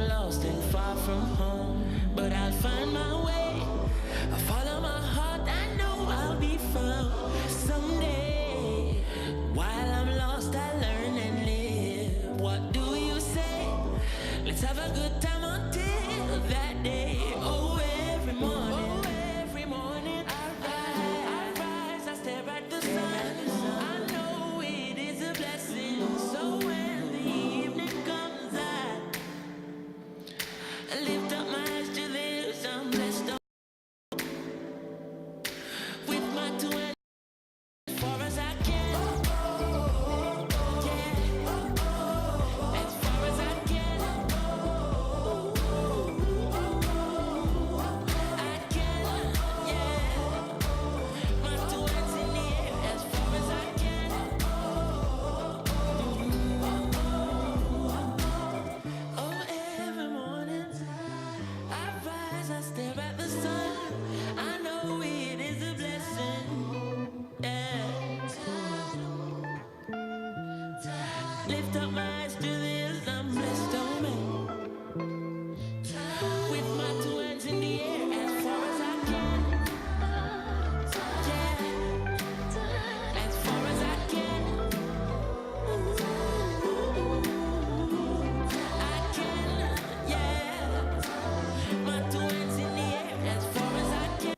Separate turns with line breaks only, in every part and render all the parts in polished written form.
lost and far from home, but I'll find my way. I follow my heart, I know I'll be found someday. While I'm lost, I learn and live. What do you say? Let's have a good time until that day. Oh, every morning I rise, I stare at the sun. I know it is a blessing. So when the evening comes, I lift up my eyes to this. I'm blessed with my two hands as far as I can. Yeah, as far as I can. I can, yeah. My two hands in the air as far as I can. Oh, every morning I rise, I stare at the sun. I know it is a blessing. Yeah. Lift up my eyes to this, I'm blessed, oh man. With my two hands in the air as far as I can. Yeah, as far as I can. I can, yeah. My two hands in the air as far as I can.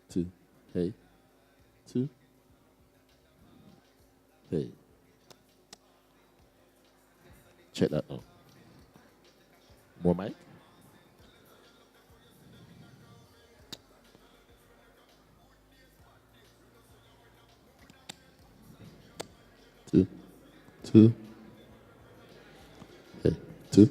Two. Hey. Two. Hey. Check that out. More mic. Two. Two. Hey. Two.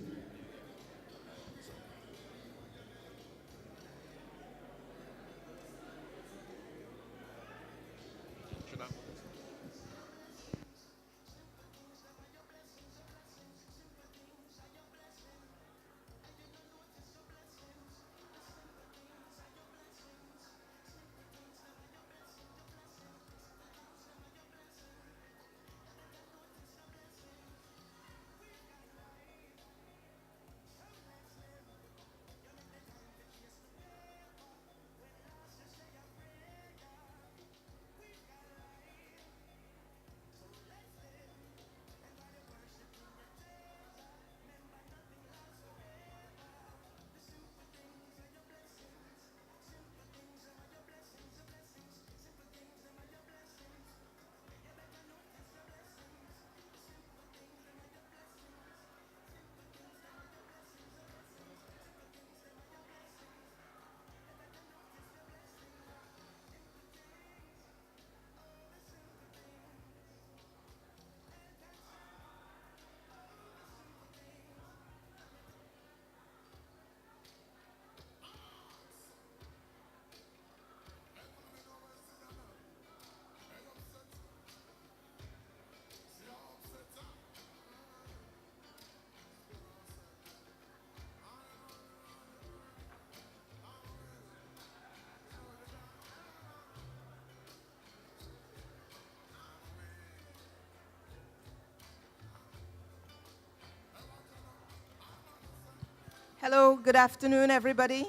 Hello, good afternoon, everybody.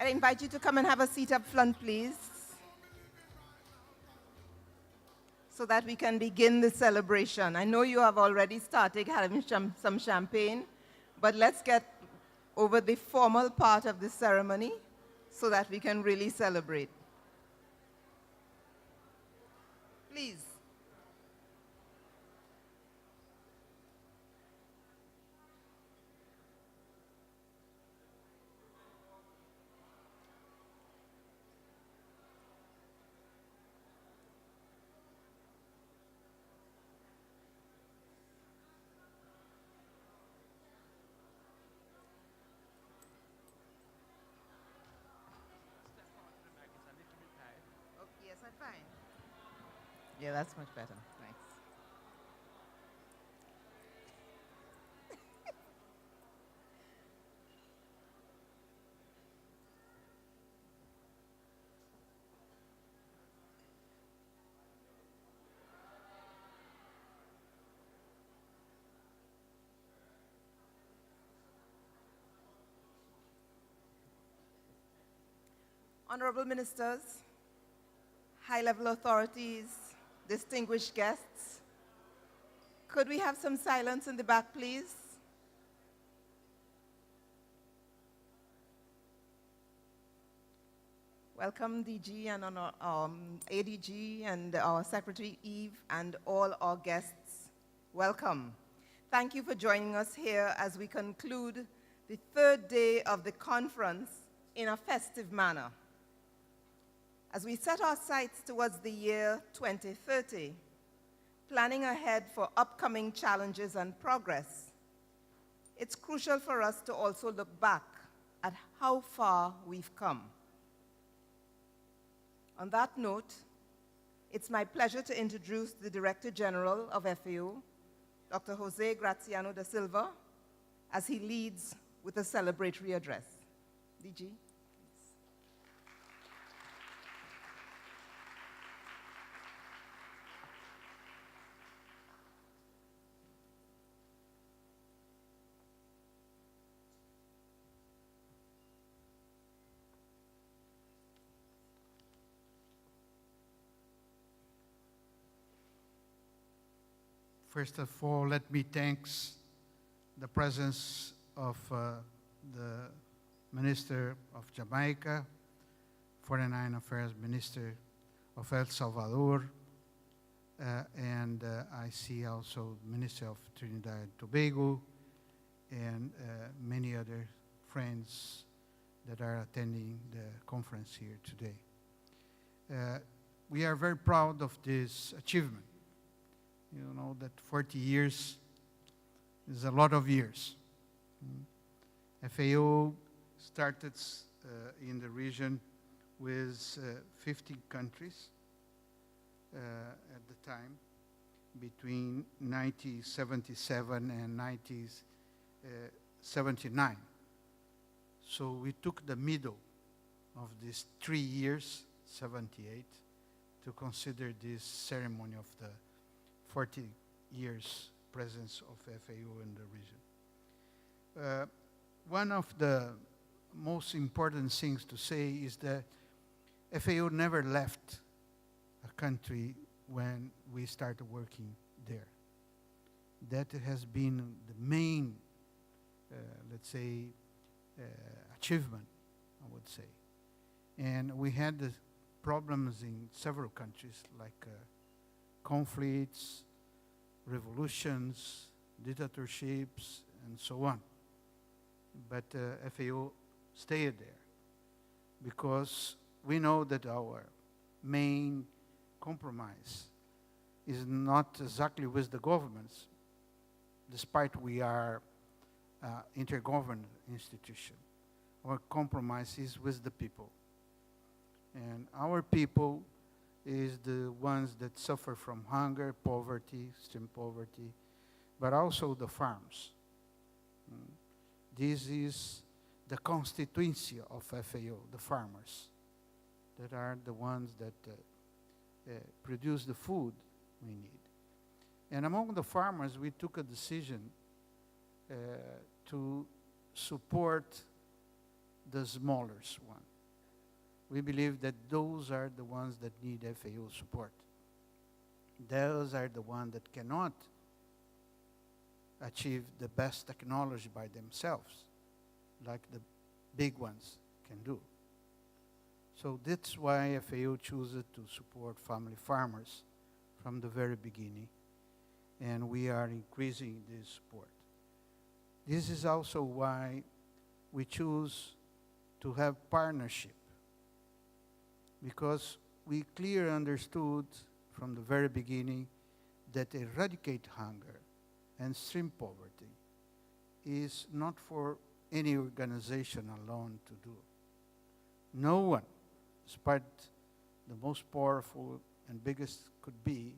I invite you to come and have a seat up front, please, so that we can begin the celebration. I know you have already started having some champagne, but let's get over the formal part of the ceremony so that we can really celebrate. Please. Oh, yes, I'm fine. Yeah, that's much better. Thanks. Honorable ministers, high-level authorities, distinguished guests, could we have some silence in the back, please? Welcome, DG and ADG and our Secretary Eve and all our guests. Welcome. Thank you for joining us here as we conclude the third day of the conference in a festive manner. As we set our sights towards the year 2030, planning ahead for upcoming challenges and progress, it's crucial for us to also look back at how far we've come. On that note, it's my pleasure to introduce the Director General of FAO, Dr. Jose Graziano da Silva, as he leads with a celebratory address. DG.
First of all, let me thank the presence of the Minister of Jamaica, Foreign Affairs Minister of El Salvador, and I see also Minister of Trinidad and Tobago, and many other friends that are attending the conference here today. We are very proud of this achievement. You know that 40 years is a lot of years. FAO started in the region with 50 countries at the time, between 1977 and 1979. So we took the middle of these 3 years, 78, to consider this ceremony of the 40 years presence of FAO in the region. One of the most important things to say is that FAO never left a country when we started working there. That has been the main, let's say, achievement, I would say. And we had the problems in several countries, like conflicts, revolutions, dictatorships, and so on. But FAO stayed there because we know that our main compromise is not exactly with the governments, despite we are intergovernmental institution. Our compromise is with the people. And our people is the ones that suffer from hunger, poverty, extreme poverty, but also the farms. This is the constituency of FAO, the farmers, that are the ones that produce the food we need. And among the farmers, we took a decision to support the smallest one. We believe that those are the ones that need FAO support. Those are the ones that cannot achieve the best technology by themselves, like the big ones can do. So that's why FAO chooses to support family farmers from the very beginning, and we are increasing this support. This is also why we choose to have partnership, because we clearly understood from the very beginning that eradicate hunger and extreme poverty is not for any organization alone to do. No one, despite the most powerful and biggest could be,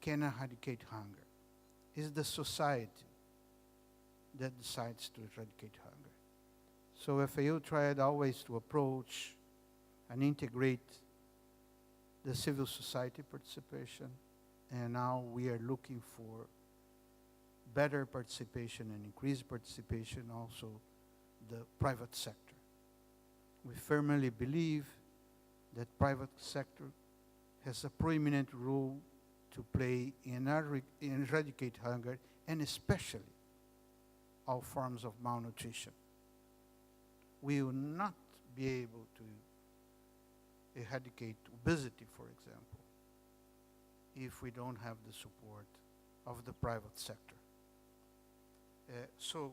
can eradicate hunger. It's the society that decides to eradicate hunger. So FAO tried always to approach and integrate the civil society participation, and now we are looking for better participation and increased participation also the private sector. We firmly believe that private sector has a prominent role to play in eradicate hunger, and especially all forms of malnutrition. We will not be able to eradicate obesity, for example, if we don't have the support of the private sector. So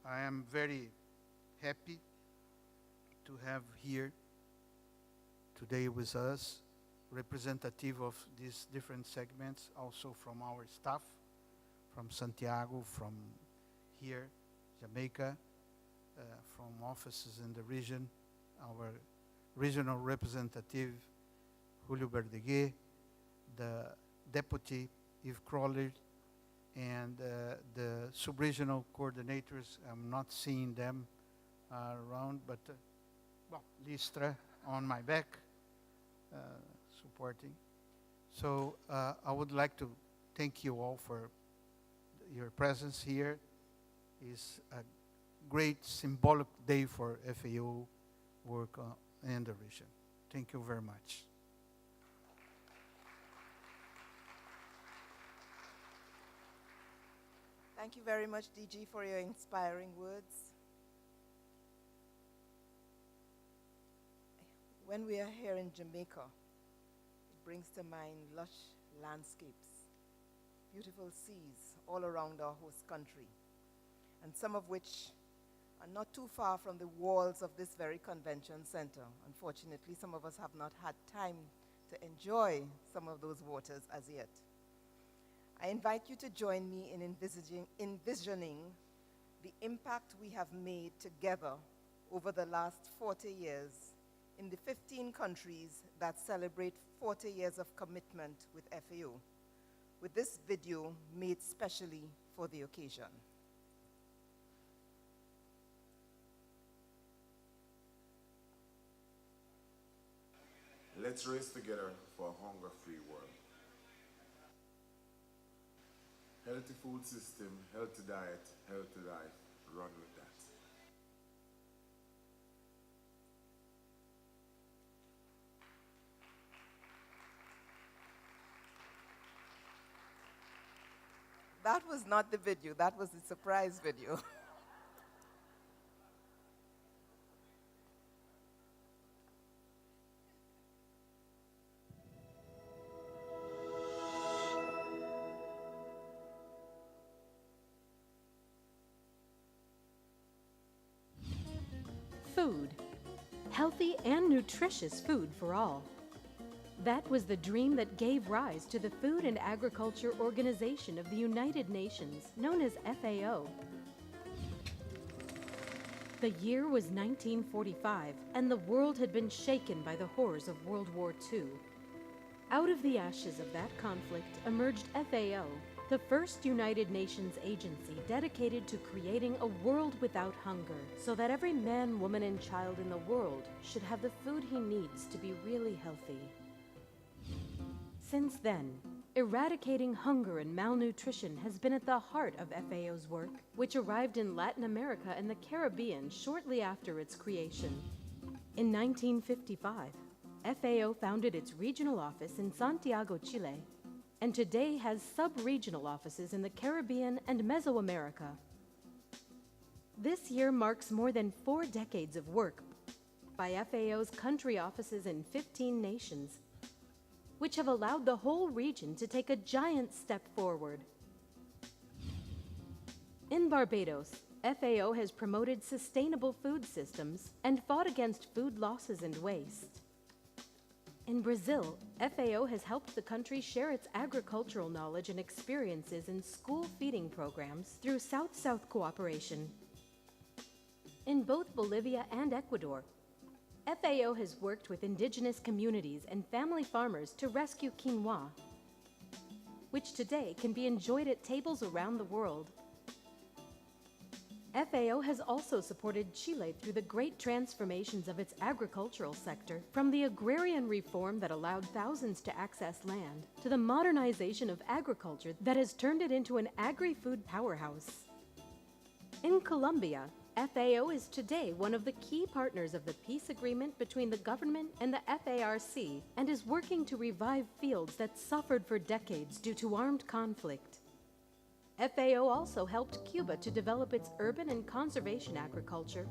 I am very happy to have here today with us representative of these different segments, also from our staff, from Santiago, from here, Jamaica, from offices in the region, our regional representative, Julio Verdeguer, the deputy, Yves Crawley, and the sub-regional coordinators. I'm not seeing them around, but Listra on my back, supporting. So I would like to thank you all for your presence here. It's a great symbolic day for FAO work in the region. Thank you very much.
Thank you very much, DG, for your inspiring words. When we are here in Jamaica, it brings to mind lush landscapes, beautiful seas all around our host country, and some of which are not too far from the walls of this very convention center. Unfortunately, some of us have not had time to enjoy some of those waters as yet. I invite you to join me in envisioning the impact we have made together over the last 40 years in the 15 countries that celebrate 40 years of commitment with FAO, with this video made specially for the occasion.
Let's race together for a hunger-free world. Healthy food system, healthy diet, healthy life. Run with that.
That was not the video, that was the surprise video.
Food. Healthy and nutritious food for all. That was the dream that gave rise to the Food and Agriculture Organization of the United Nations, known as FAO. The year was 1945, and the world had been shaken by the horrors of World War II. Out of the ashes of that conflict emerged FAO, the first United Nations agency dedicated to creating a world without hunger, so that every man, woman, and child in the world should have the food he needs to be really healthy. Since then, Eradicating hunger and malnutrition has been at the heart of FAO's work, which arrived in Latin America and the Caribbean shortly after its creation. In 1955, FAO founded its regional office in Santiago, Chile, and today has sub-regional offices in the Caribbean and Mesoamerica. This year marks more than 4 decades of work by FAO's country offices in 15 nations, which have allowed the whole region to take a giant step forward. In Barbados, FAO has promoted sustainable food systems and fought against food losses and waste. In Brazil, FAO has helped the country share its agricultural knowledge and experiences in school feeding programs through South-South cooperation. In both Bolivia and Ecuador, FAO has worked with indigenous communities and family farmers to rescue quinoa, which today can be enjoyed at tables around the world. FAO has also supported Chile through the great transformations of its agricultural sector, from the agrarian reform that allowed thousands to access land, to the modernization of agriculture that has turned it into an agri-food powerhouse. In Colombia, FAO is today one of the key partners of the peace agreement between the government and the FARC and is working to revive fields that suffered for decades due to armed conflict. FAO also helped Cuba to develop its urban and conservation agriculture,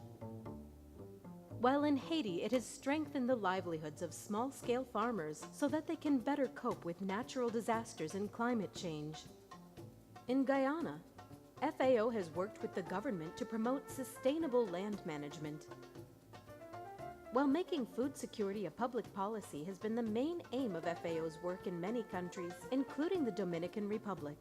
while in Haiti it has strengthened the livelihoods of small-scale farmers so that they can better cope with natural disasters and climate change. In Guyana, FAO has worked with the government to promote sustainable land management. While making food security a public policy has been the main aim of FAO's work in many countries, including the Dominican Republic.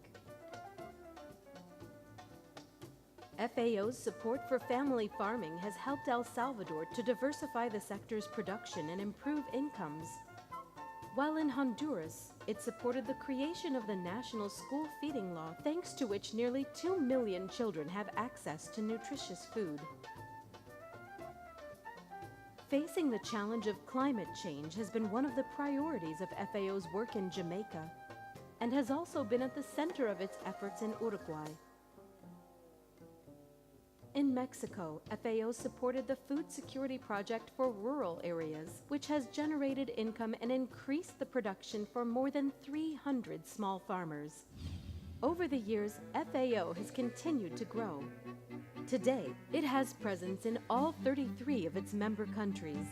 FAO's support for family farming has helped El Salvador to diversify the sector's production and improve incomes. While in Honduras, it supported the creation of the National School Feeding Law, thanks to which nearly 2 million children have access to nutritious food. Facing the challenge of climate change has been one of the priorities of FAO's work in Jamaica, and has also been at the center of its efforts in Uruguay. In Mexico, FAO supported the Food Security Project for rural areas, which has generated income and increased the production for more than 300 small farmers. Over the years, FAO has continued to grow. Today, it has presence in all 33 of its member countries,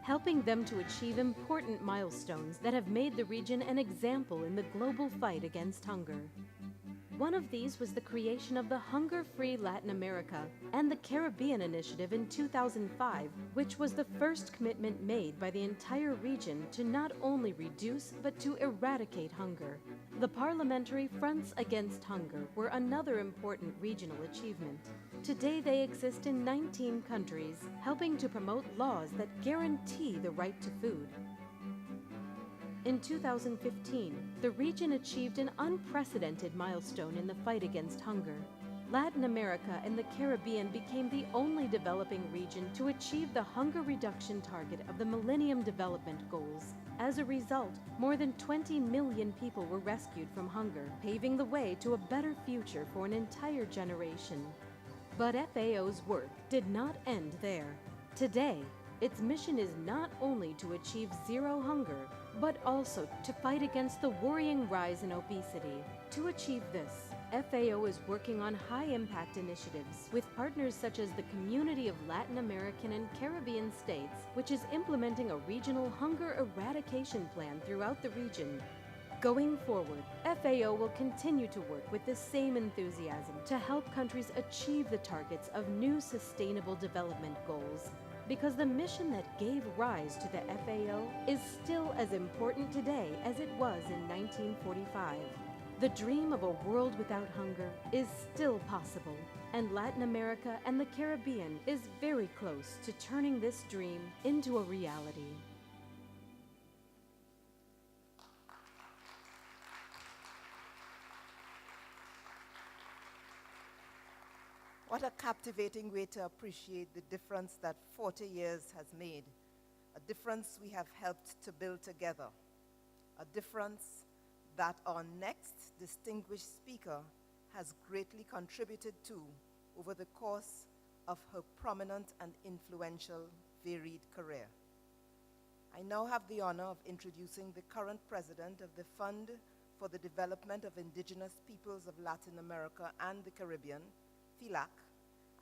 helping them to achieve important milestones that have made the region an example in the global fight against hunger. One of these was the creation of the Hunger-Free Latin America and the Caribbean Initiative in 2005, which was the first commitment made by the entire region to not only reduce but to eradicate hunger. The Parliamentary Fronts Against Hunger were another important regional achievement. Today they exist in 19 countries, helping to promote laws that guarantee the right to food. In 2015, the region achieved an unprecedented milestone in the fight against hunger. Latin America and the Caribbean became the only developing region to achieve the hunger reduction target of the Millennium Development Goals. As a result, more than 20 million people were rescued from hunger, paving the way to a better future for an entire generation. But FAO's work did not end there. Today, its mission is not only to achieve zero hunger, but also to fight against the worrying rise in obesity. To achieve this, FAO is working on high-impact initiatives with partners such as the Community of Latin American and Caribbean States, which is implementing a regional hunger eradication plan throughout the region. Going forward, FAO will continue to work with the same enthusiasm to help countries achieve the targets of new Sustainable Development Goals. Because the mission that gave rise to the FAO is still as important today as it was in 1945. The dream of a world without hunger is still possible, and Latin America and the Caribbean is very close to turning this dream into a reality.
What a captivating way to appreciate the difference that 40 years has made, a difference we have helped to build together, a difference that our next distinguished speaker has greatly contributed to over the course of her prominent and influential varied career. I now have the honor of introducing the current president of the Fund for the Development of Indigenous Peoples of Latin America and the Caribbean, FILAC,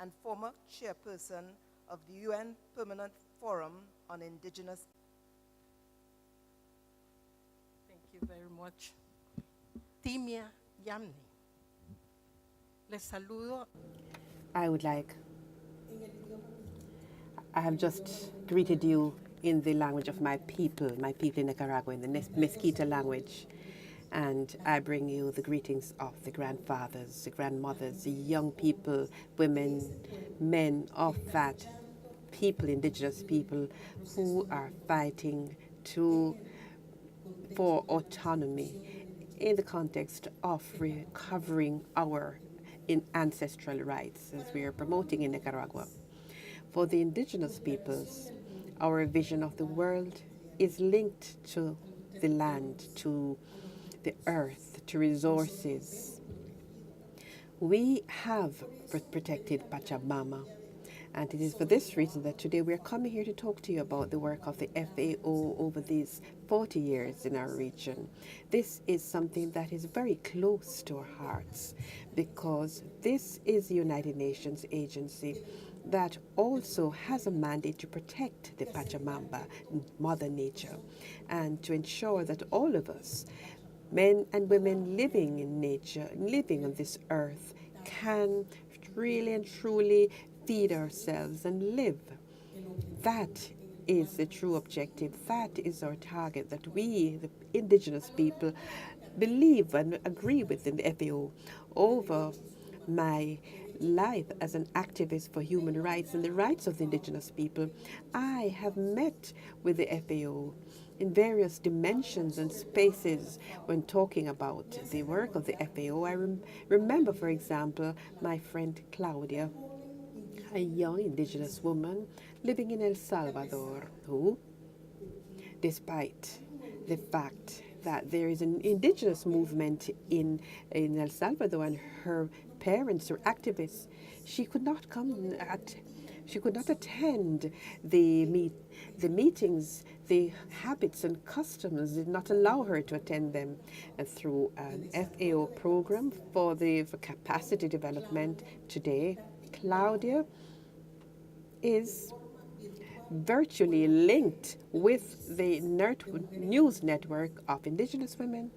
and former chairperson of the UN Permanent Forum on Indigenous.
Thank you very much. Timia Yamni. Les saludo.
I have just greeted you in the language of my people in Nicaragua, in the Mesquita language. And I bring you the greetings of the grandfathers, the grandmothers, the young people, women, men of that people, indigenous people, who are fighting for autonomy in the context of recovering our ancestral rights, as we are promoting in Nicaragua. For the indigenous peoples, our vision of the world is linked to the land, to the earth, to resources. We have protected Pachamama, and it is for this reason that today we are coming here to talk to you about the work of the FAO over these 40 years in our region. This is something that is very close to our hearts because this is the United Nations agency that also has a mandate to protect the Pachamama, Mother Nature, and to ensure that all of us, men and women living in nature, living on this earth, can really and truly feed ourselves and live. That is the true objective. That is our target that we, the indigenous people, believe and agree with in the FAO. Over my life as an activist for human rights and the rights of the indigenous people, I have met with the FAO in various dimensions and spaces when talking about the work of the FAO. I remember, for example, my friend Claudia, a young indigenous woman living in El Salvador, who, despite the fact that there is an indigenous movement in El Salvador and her parents are activists, she could not attend the meetings. The habits and customs did not allow her to attend them. And through an FAO program for capacity development today, Claudia is virtually linked with the news network of indigenous women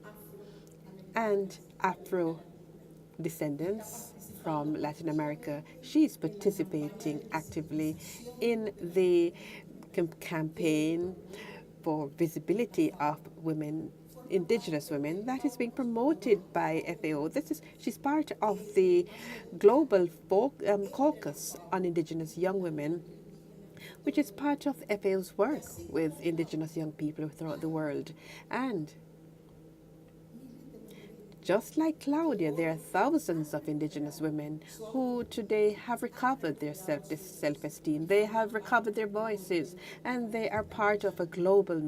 and Afro descendants from Latin America. She is participating actively in the campaign for visibility of women, indigenous women, that is being promoted by FAO. She's part of the Global Caucus on Indigenous Young Women, which is part of FAO's work with indigenous young people throughout the world. And just like Claudia, there are thousands of indigenous women who today have recovered their self-esteem. They have recovered their voices, and they are part of a global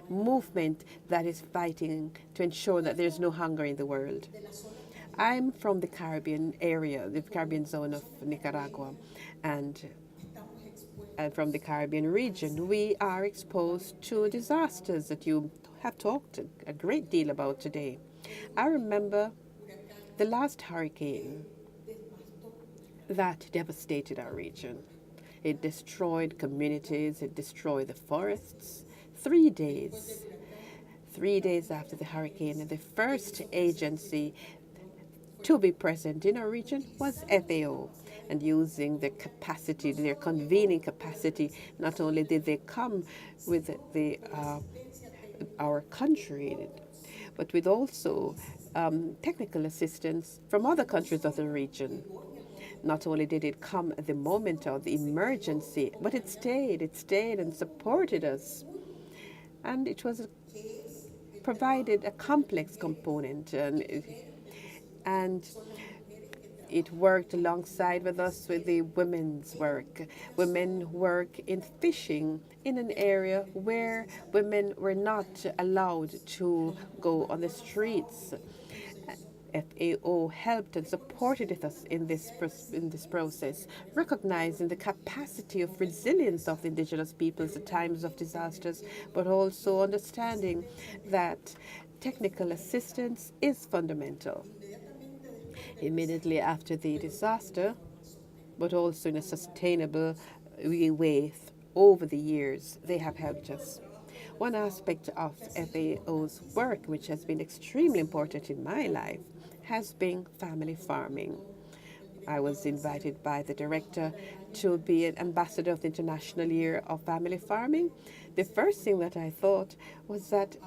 movement that is fighting to ensure that there's no hunger in the world. I'm from the Caribbean area, the Caribbean zone of Nicaragua, and from the Caribbean region. We are exposed to disasters that you have talked a great deal about today. I remember the last hurricane that devastated our region. It destroyed communities, it destroyed the forests. 3 days after the hurricane, and the first agency to be present in our region was FAO. And using their capacity, their convening capacity, not only did they come with our country, but with also technical assistance from other countries of the region. Not only did it come at the moment of the emergency, but it stayed and supported us. And it was provided a complex component, and It worked alongside with us with the women's work. Women work in fishing in an area where women were not allowed to go on the streets. FAO helped and supported us in this process, recognizing the capacity of resilience of the indigenous peoples at times of disasters, but also understanding that technical assistance is fundamental. Immediately after the disaster, but also in a sustainable way over the years, they have helped us. One aspect of FAO's work, which has been extremely important in my life, has been family farming. I was invited by the director to be an ambassador of the International Year of Family Farming. The first thing that I thought was that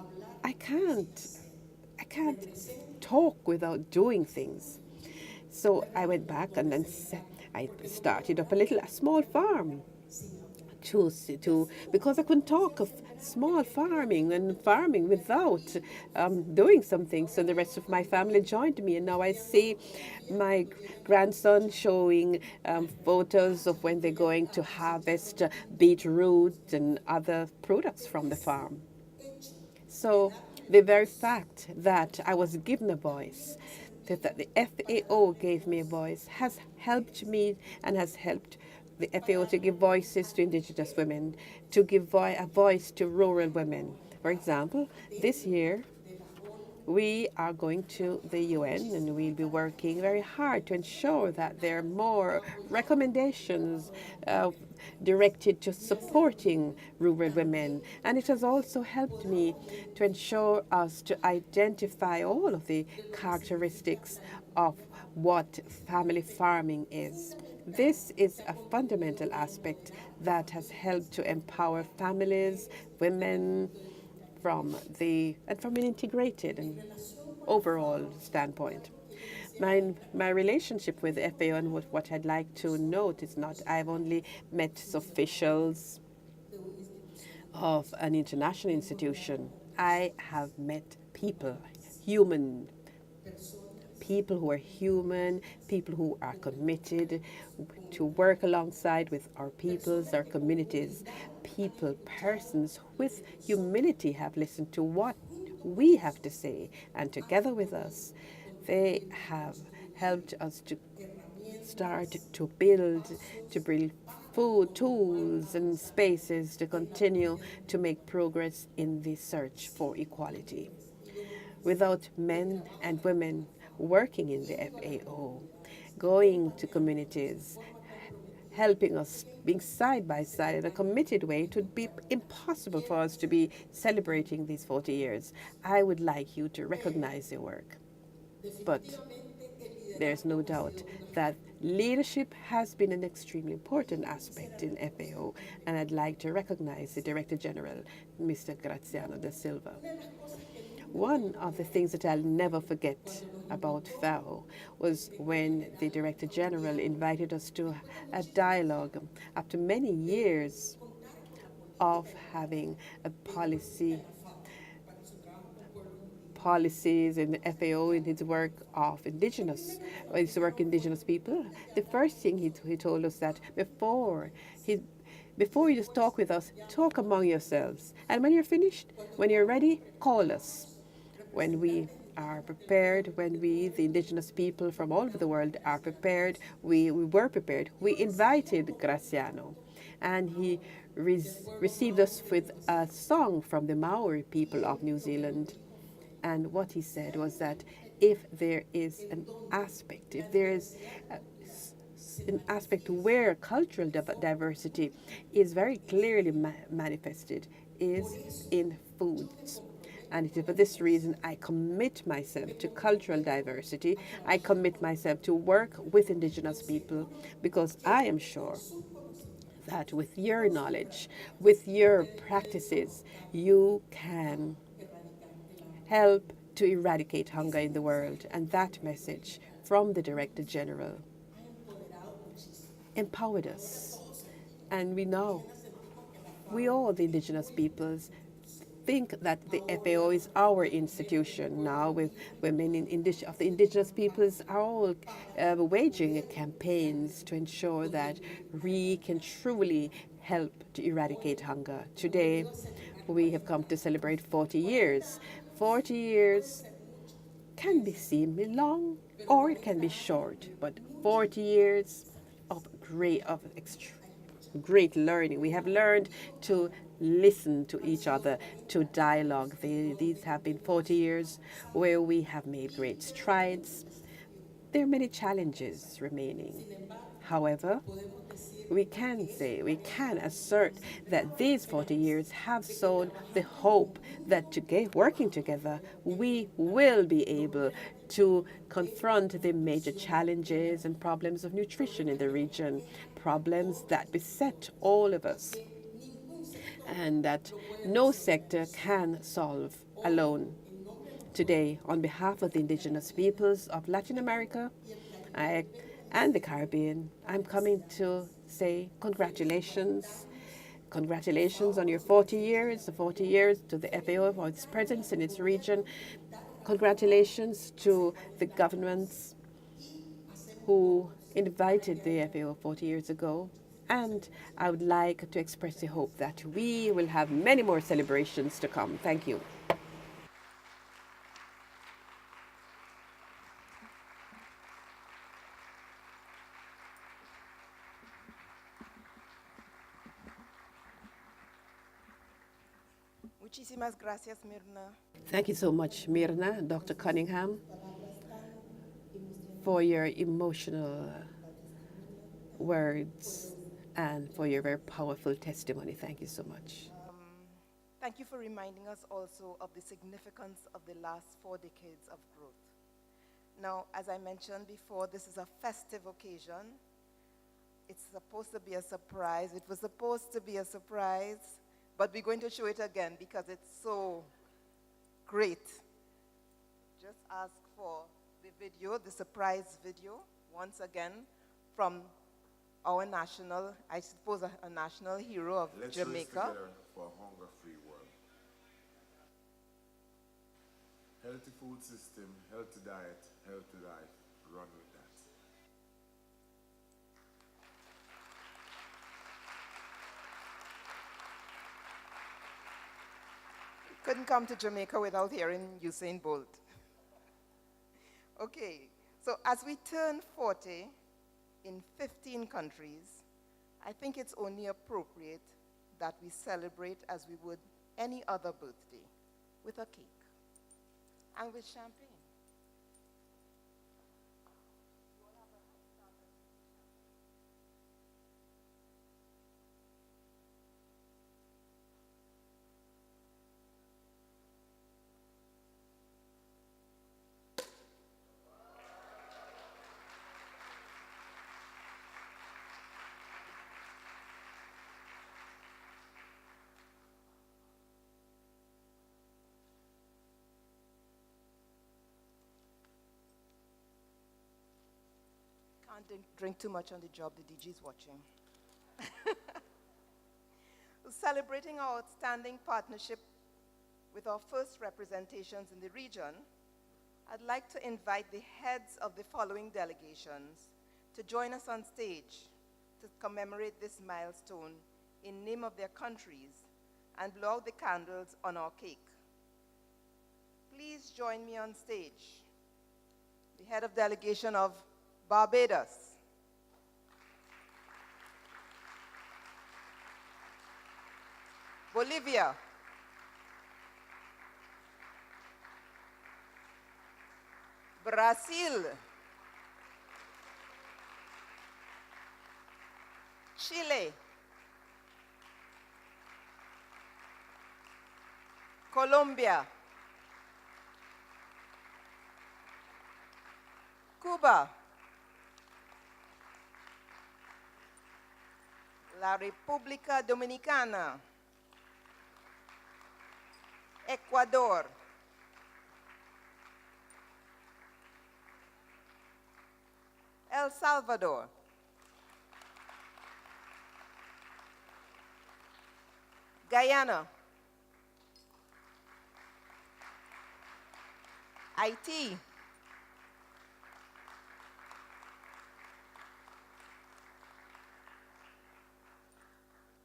I can't talk without doing things. So I went back and then I started up a small farm because I couldn't talk of small farming and farming without doing something. So the rest of my family joined me, and now I see my grandson showing photos of when they're going to harvest beetroot and other products from the farm. So the very fact that I was given a voice, that the FAO gave me a voice, has helped me and has helped the FAO to give voices to indigenous women, to give a voice to rural women. For example, this year we are going to the UN and we'll be working very hard to ensure that there are more recommendations directed to supporting rural women. And it has also helped me to ensure us to identify all of the characteristics of what family farming is. This is a fundamental aspect that has helped to empower families, women, from an integrated and overall standpoint. My relationship with the FAO and what I'd like to note is not I've only met officials of an international institution. I have met people, people who are human, people who are committed to work alongside with our peoples, our communities, persons with humility have listened to what we have to say, and together with us, they have helped us to start to build food, tools, and spaces to continue to make progress in the search for equality. Without men and women working in the FAO, going to communities, helping us, being side by side in a committed way, it would be impossible for us to be celebrating these 40 years. I would like you to recognize their work. But there's no doubt that leadership has been an extremely important aspect in FAO, and I'd like to recognize the Director General, Mr. Graziano da Silva. One of the things that I'll never forget about FAO was when the Director General invited us to a dialogue after many years of having a policies in FAO in his work of indigenous people. The first thing he told us that before you just talk with us, talk among yourselves. And when you're finished, when you're ready, call us. When we are prepared, when we, the indigenous people from all over the world, are prepared, we were prepared. We invited Graziano, and he received us with a song from the Maori people of New Zealand. And what he said was that if there is an aspect, an aspect where cultural diversity is very clearly manifested, is in foods. And it is for this reason I commit myself to cultural diversity. I commit myself to work with indigenous people, because I am sure that with your knowledge, with your practices, you can help to eradicate hunger in the world. And that message from the Director General empowered us. And we know, we all, the indigenous peoples, think that the FAO is our institution now, with women of the indigenous peoples are all waging campaigns to ensure that we can truly help to eradicate hunger. Today, we have come to celebrate 40 years. 40 years can be seem long or it can be short, but 40 years of great learning. We have learned to listen to each other, to dialogue. These have been 40 years where we have made great strides. There are many challenges remaining. However, we can assert that these 40 years have sown the hope that working together, we will be able to confront the major challenges and problems of nutrition in the region, problems that beset all of us, and that no sector can solve alone. Today, on behalf of the indigenous peoples of Latin America and the Caribbean, I'm coming to say congratulations. Congratulations on your 40 years, the 40 years to the FAO for its presence in its region. Congratulations to the governments who invited the FAO 40 years ago. And I would like to express the hope that we will have many more celebrations to come. Thank you.
Muchísimas gracias, Mirna.
Thank you so much, Mirna, Dr. Cunningham, for your emotional words and for your very powerful testimony. Thank you so much.
Thank you for reminding us also of the significance of the last 4 decades of growth. Now, as I mentioned before, this is a festive occasion. It's supposed to be a surprise. It was supposed to be a surprise, but we're going to show it again because it's so great. Just ask for the video, the surprise video, once again, from our national, I suppose a national hero of
Let's
Jamaica.
race together for a hunger-free world. Healthy food system, healthy diet, healthy life. Run with that.
Couldn't come to Jamaica without hearing Usain Bolt. Okay, so as we turn 40 in 15 countries, I think it's only appropriate that we celebrate as we would any other birthday, with a cake and with champagne. Can't drink too much on the job, the DG's watching. Celebrating our outstanding partnership with our first representations in the region, I'd like to invite the heads of the following delegations to join us on stage to commemorate this milestone in name of their countries and blow out the candles on our cake. Please join me on stage. The head of delegation of Barbados. Bolivia. Brazil. Chile. Colombia. Cuba. La República Dominicana, Ecuador, El Salvador, Guyana, Haiti,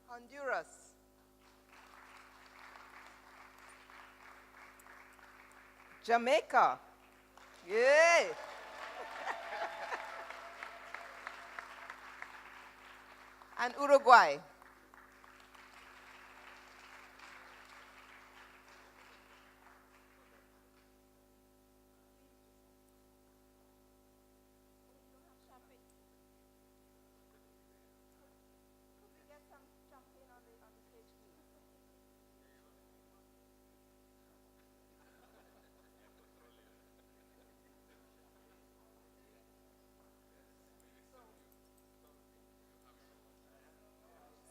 Honduras, Jamaica, yay! And Uruguay.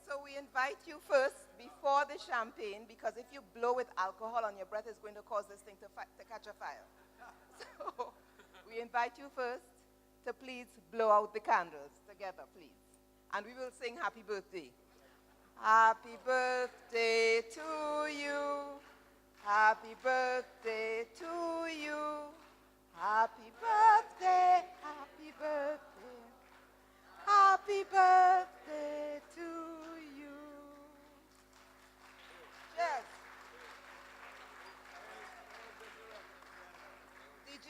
So we invite you first before the champagne, because if you blow with alcohol on your breath, it's going to cause this thing to catch a fire. So we invite you first to please blow out the candles together, please. And we will sing happy birthday. Happy birthday to you. Happy birthday to you. Happy birthday, happy birthday. Happy birthday to you. Cheers. DG?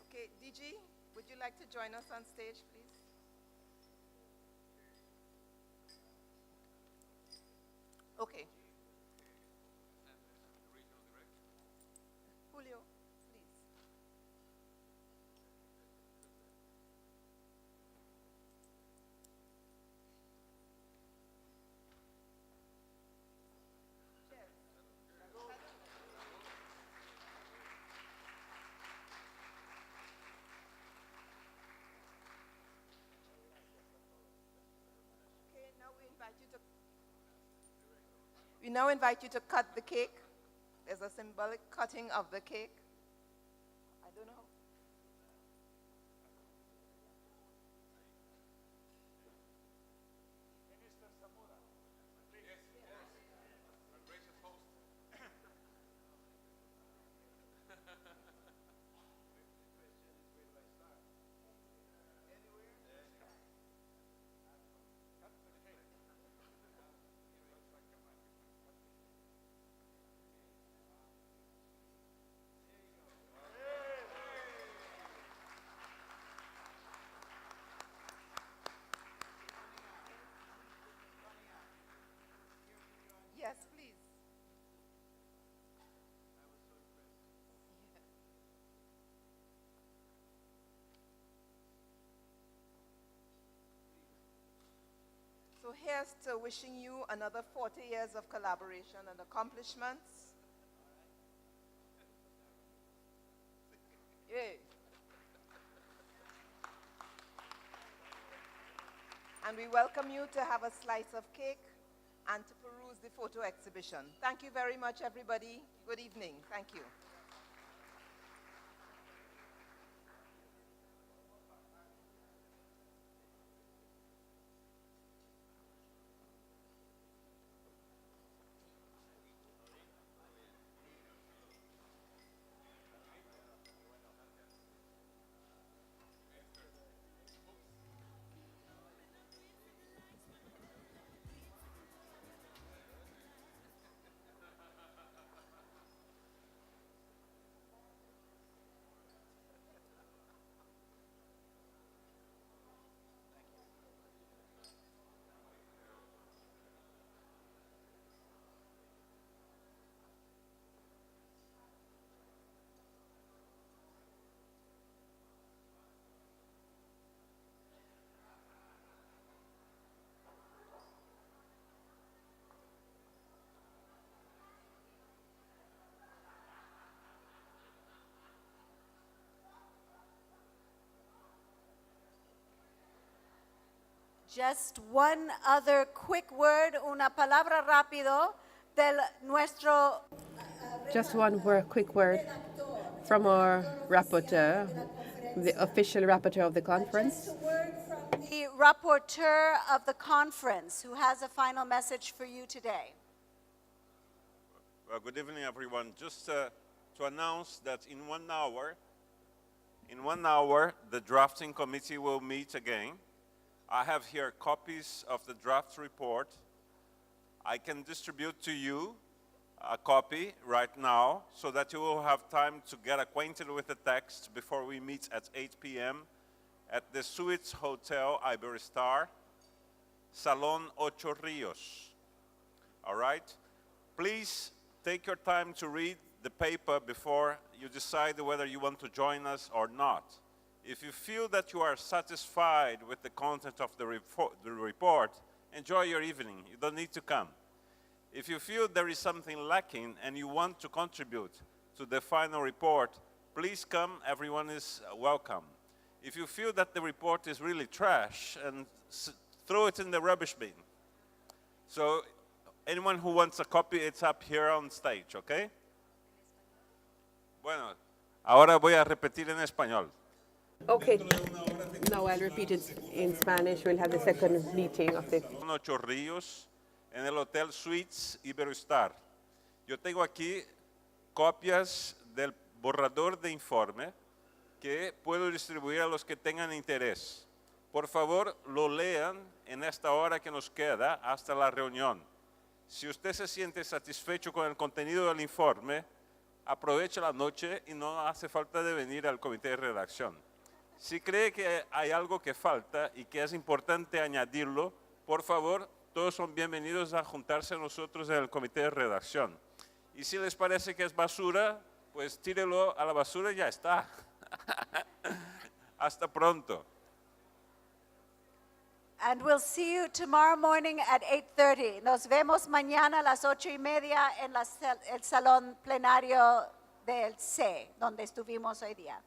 Okay, DG, would you like to join us on stage, please? Okay. Julio, please. Okay, now we now invite you to cut the cake. There's a symbolic cutting of the cake. I don't know. Yes, please. So here's to wishing you another 40 years of collaboration and accomplishments. Yay. And we welcome you to have a slice of cake and to peruse the photo exhibition. Thank you very much, everybody. Good evening. Thank you.
Just one other quick word, una palabra rápido del nuestro.
Just one quick word from our rapporteur, the official rapporteur of the conference.
Just a word from the rapporteur of the conference, who has a final message for you today.
Well, good evening, everyone. Just to announce that in 1 hour, the drafting committee will meet again. I have here copies of the draft report. I can distribute to you a copy right now so that you will have time to get acquainted with the text before we meet at 8 p.m. at the Suites Hotel Iberistar, Salon Ocho Rios. All right? Please take your time to read the paper before you decide whether you want to join us or not. If you feel that you are satisfied with the content of the report, enjoy your evening. You don't need to come. If you feel there is something lacking and you want to contribute to the final report, please come. Everyone is welcome. If you feel that the report is really trash, and throw it in the rubbish bin. So anyone who wants a copy, it's up here on stage, okay? Bueno, ahora voy a repetir en español.
Okay. Now I'll repeat it in Spanish. We'll have the second meeting of the...
Ocho Ríos, en el Hotel Suites Iberostar. Yo tengo aquí copias del borrador de informe que puedo distribuir a los que tengan interés. Por favor, lo lean en esta hora que nos queda hasta la reunión. Si usted se siente satisfecho con el contenido del informe, aproveche la noche y no hace falta de venir al comité de redacción. Si cree que hay algo que falta y que es importante añadirlo, por favor, todos son bienvenidos a juntarse a nosotros en el comité de redacción. Y si les parece que es basura, pues tírelo a la basura y ya está. Hasta pronto.
And we'll see you tomorrow morning at 8:30. Nos vemos mañana a las 8:30 en el salón plenario del C, donde estuvimos hoy día.